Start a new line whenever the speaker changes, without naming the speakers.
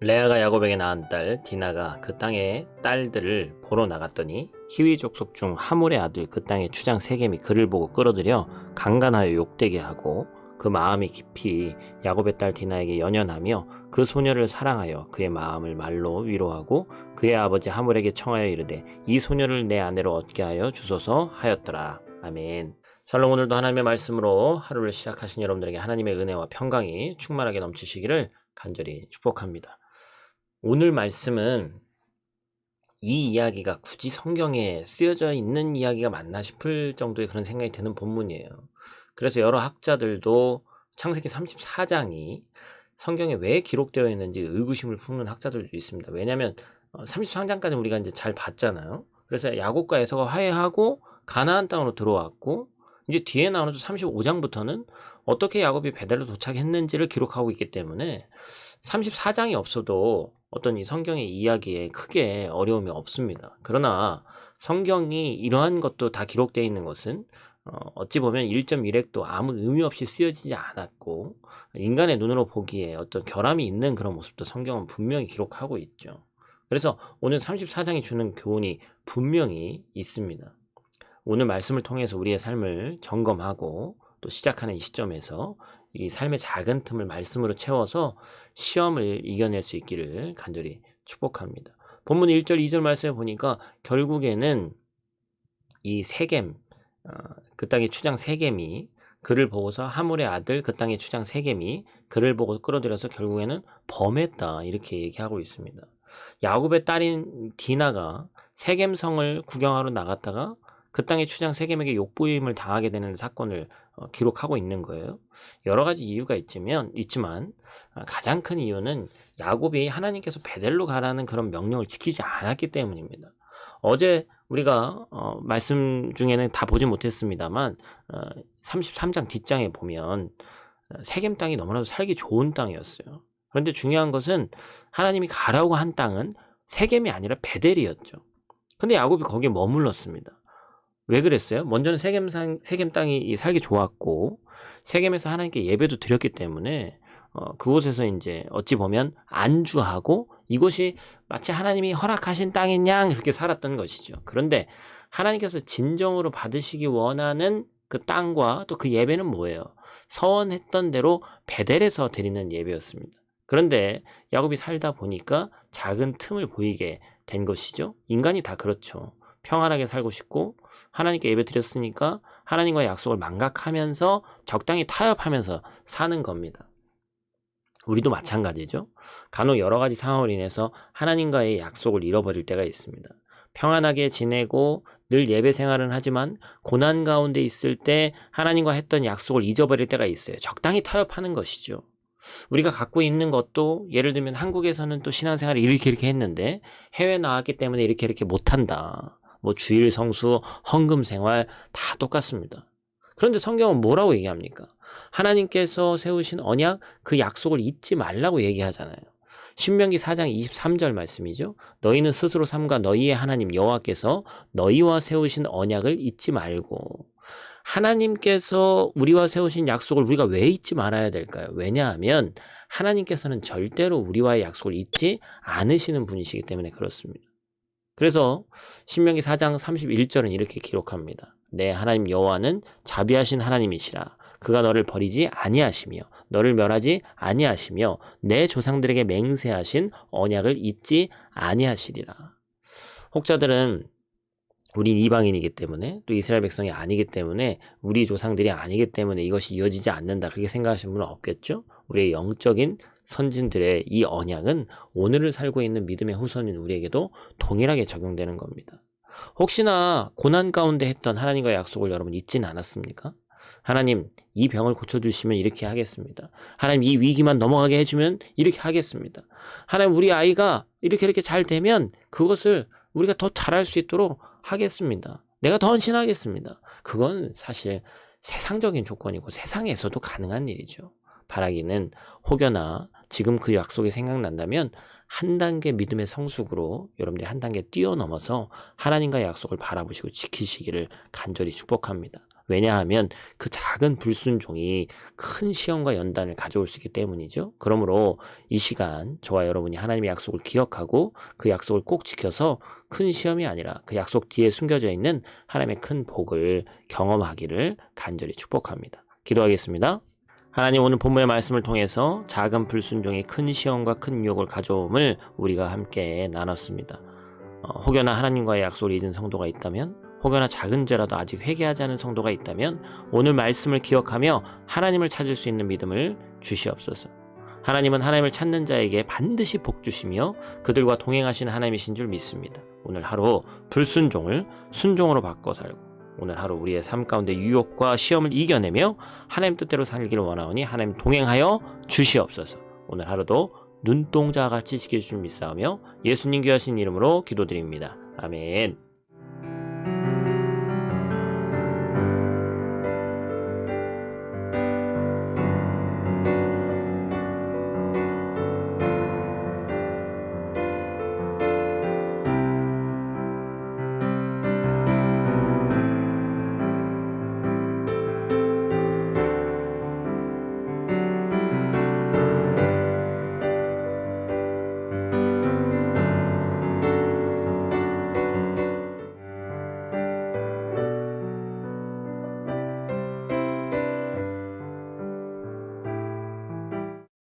레아가 야곱에게 낳은 딸 디나가 그 땅의 딸들을 보러 나갔더니 히위 족속 중 하몰의 아들 그 땅의 추장 세겜이 그를 보고 끌어들여 강간하여 욕되게 하고 그 마음이 깊이 야곱의 딸 디나에게 연연하며 그 소녀를 사랑하여 그의 마음을 말로 위로하고 그의 아버지 하몰에게 청하여 이르되 이 소녀를 내 아내로 얻게 하여 주소서 하였더라. 아멘. 샬롬. 오늘도 하나님의 말씀으로 하루를 시작하신 여러분들에게 하나님의 은혜와 평강이 충만하게 넘치시기를 간절히 축복합니다. 오늘 말씀은 이 이야기가 굳이 성경에 쓰여져 있는 이야기가 맞나 싶을 정도의 그런 생각이 드는 본문이에요. 그래서 여러 학자들도 창세기 34장이 성경에 왜 기록되어 있는지 의구심을 품는 학자들도 있습니다. 왜냐하면 33장까지 우리가 이제 잘 봤잖아요. 그래서 야곱과 에서가 화해하고 가나안 땅으로 들어왔고, 이제 뒤에 나오는 35장부터는 어떻게 야곱이 베델로 도착했는지를 기록하고 있기 때문에 34장이 없어도 어떤 이 성경의 이야기에 크게 어려움이 없습니다. 그러나 성경이 이러한 것도 다 기록되어 있는 것은 어찌 보면 1.1획도 아무 의미 없이 쓰여지지 않았고, 인간의 눈으로 보기에 어떤 결함이 있는 그런 모습도 성경은 분명히 기록하고 있죠. 그래서 오늘 34장이 주는 교훈이 분명히 있습니다. 오늘 말씀을 통해서 우리의 삶을 점검하고 또 시작하는 이 시점에서 이 삶의 작은 틈을 말씀으로 채워서 시험을 이겨낼 수 있기를 간절히 축복합니다. 본문 1절 2절 말씀에 보니까 결국에는 이 세겜, 그 땅의 추장 세겜이 그를 보고서 하몰의 아들 그 땅의 추장 세겜이 그를 보고 끌어들여서 결국에는 범했다, 이렇게 얘기하고 있습니다. 야곱의 딸인 디나가 세겜성을 구경하러 나갔다가 그 땅의 추장 세겜에게 욕보임을 당하게 되는 사건을 기록하고 있는 거예요. 여러 가지 이유가 있지만 가장 큰 이유는 야곱이 하나님께서 베델로 가라는 그런 명령을 지키지 않았기 때문입니다. 어제 우리가 말씀 중에는 다 보지 못했습니다만 33장 뒷장에 보면 세겜 땅이 너무나도 살기 좋은 땅이었어요. 그런데 중요한 것은 하나님이 가라고 한 땅은 세겜이 아니라 베델이었죠. 근데 야곱이 거기에 머물렀습니다. 왜 그랬어요? 먼저는 세겜 땅이 살기 좋았고, 세겜에서 하나님께 예배도 드렸기 때문에 그곳에서 이제 어찌 보면 안주하고 이곳이 마치 하나님이 허락하신 땅인 양 그렇게 살았던 것이죠. 그런데 하나님께서 진정으로 받으시기 원하는 그 땅과 또 그 예배는 뭐예요? 서원했던 대로 베델에서 드리는 예배였습니다. 그런데 야곱이 살다 보니까 작은 틈을 보이게 된 것이죠. 인간이 다 그렇죠. 평안하게 살고 싶고 하나님께 예배 드렸으니까 하나님과의 약속을 망각하면서 적당히 타협하면서 사는 겁니다. 우리도 마찬가지죠. 간혹 여러 가지 상황으로 인해서 하나님과의 약속을 잃어버릴 때가 있습니다. 평안하게 지내고 늘 예배 생활은 하지만 고난 가운데 있을 때 하나님과 했던 약속을 잊어버릴 때가 있어요. 적당히 타협하는 것이죠. 우리가 갖고 있는 것도 예를 들면 한국에서는 또 신앙생활을 이렇게 했는데 해외 나왔기 때문에 이렇게 못한다. 뭐 주일 성수, 헌금 생활 다 똑같습니다. 그런데 성경은 뭐라고 얘기합니까? 하나님께서 세우신 언약, 그 약속을 잊지 말라고 얘기하잖아요. 신명기 4장 23절 말씀이죠. 너희는 스스로 삼가 너희의 하나님 여호와께서 너희와 세우신 언약을 잊지 말고. 하나님께서 우리와 세우신 약속을 우리가 왜 잊지 말아야 될까요? 왜냐하면 하나님께서는 절대로 우리와의 약속을 잊지 않으시는 분이시기 때문에 그렇습니다. 그래서 신명기 4장 31절은 이렇게 기록합니다. 내 하나님 여호와는 자비하신 하나님이시라. 그가 너를 버리지 아니하시며 너를 멸하지 아니하시며 내 조상들에게 맹세하신 언약을 잊지 아니하시리라. 혹자들은 우린 이방인이기 때문에 또 이스라엘 백성이 아니기 때문에 우리 조상들이 아니기 때문에 이것이 이어지지 않는다, 그렇게 생각하시는 분은 없겠죠? 우리의 영적인 선진들의 이 언약은 오늘을 살고 있는 믿음의 후손인 우리에게도 동일하게 적용되는 겁니다. 혹시나 고난 가운데 했던 하나님과의 약속을 여러분 잊지는 않았습니까? 하나님, 이 병을 고쳐주시면 이렇게 하겠습니다. 하나님, 이 위기만 넘어가게 해주면 이렇게 하겠습니다. 하나님, 우리 아이가 이렇게 잘 되면 그것을 우리가 더 잘할 수 있도록 하겠습니다. 내가 더 헌신하겠습니다. 그건 사실 세상적인 조건이고 세상에서도 가능한 일이죠. 바라기는 혹여나 지금 그 약속이 생각난다면 한 단계 믿음의 성숙으로 여러분들이 한 단계 뛰어넘어서 하나님과의 약속을 바라보시고 지키시기를 간절히 축복합니다. 왜냐하면 그 작은 불순종이 큰 시험과 연단을 가져올 수 있기 때문이죠. 그러므로 이 시간 저와 여러분이 하나님의 약속을 기억하고 그 약속을 꼭 지켜서 큰 시험이 아니라 그 약속 뒤에 숨겨져 있는 하나님의 큰 복을 경험하기를 간절히 축복합니다. 기도하겠습니다. 하나님, 오늘 본문의 말씀을 통해서 작은 불순종이 큰 시험과 큰 유혹을 가져옴을 우리가 함께 나눴습니다. 혹여나 하나님과의 약속을 잊은 성도가 있다면, 혹여나 작은 죄라도 아직 회개하지 않은 성도가 있다면 오늘 말씀을 기억하며 하나님을 찾을 수 있는 믿음을 주시옵소서. 하나님은 하나님을 찾는 자에게 반드시 복 주시며 그들과 동행하시는 하나님이신 줄 믿습니다. 오늘 하루 불순종을 순종으로 바꿔 살고 오늘 하루 우리의 삶 가운데 유혹과 시험을 이겨내며 하나님 뜻대로 살기를 원하오니 하나님 동행하여 주시옵소서. 오늘 하루도 눈동자같이 지켜주실 줄 믿사오며 예수님 귀하신 이름으로 기도드립니다. 아멘.